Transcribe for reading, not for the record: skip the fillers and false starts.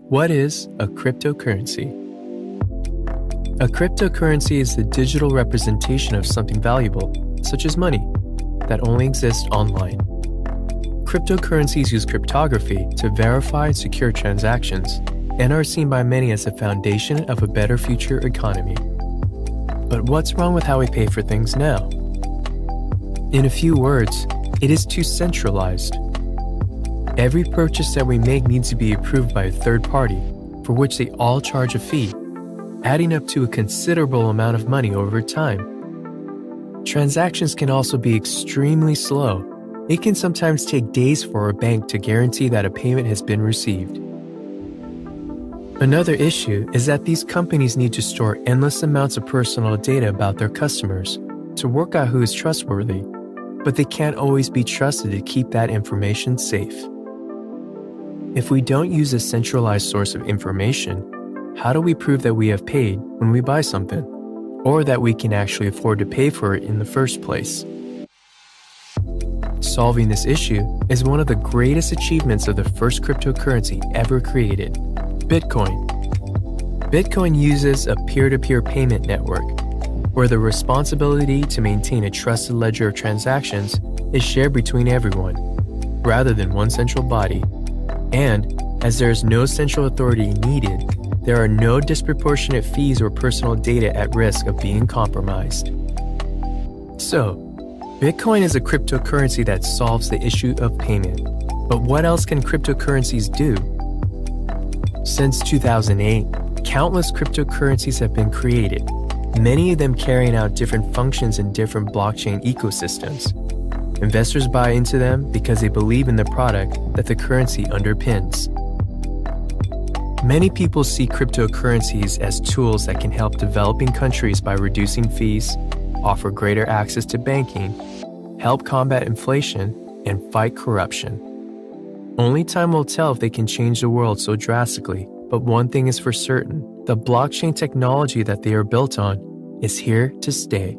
What is a cryptocurrency? A cryptocurrency is the digital representation of something valuable, such as money, that only exists online. Cryptocurrencies use cryptography to verify and secure transactions and are seen by many as the foundation of a better future economy. But what's wrong with how we pay for things now? In a few words, it is too centralized. Every purchase that we make needs to be approved by a third party, for which they all charge a fee, adding up to a considerable amount of money over time. Transactions can also be extremely slow. It can sometimes take days for a bank to guarantee that a payment has been received. Another issue is that these companies need to store endless amounts of personal data about their customers to work out who is trustworthy, but they can't always be trusted to keep that information safe. If we don't use a centralized source of information, how do we prove that we have paid when we buy something, or that we can actually afford to pay for it in the first place? Solving this issue is one of the greatest achievements of the first cryptocurrency ever created, Bitcoin. Bitcoin uses a peer-to-peer payment network, where the responsibility to maintain a trusted ledger of transactions is shared between everyone, rather than one central body. And, as there is no central authority needed, there are no disproportionate fees or personal data at risk of being compromised. So, Bitcoin is a cryptocurrency that solves the issue of payment. But what else can cryptocurrencies do? Since 2008, countless cryptocurrencies have been created, many of them carrying out different functions in different blockchain ecosystems. Investors buy into them because they believe in the product that the currency underpins. Many people see cryptocurrencies as tools that can help developing countries by reducing fees, offer greater access to banking, help combat inflation, and fight corruption. Only time will tell if they can change the world so drastically, but one thing is for certain: the blockchain technology that they are built on is here to stay.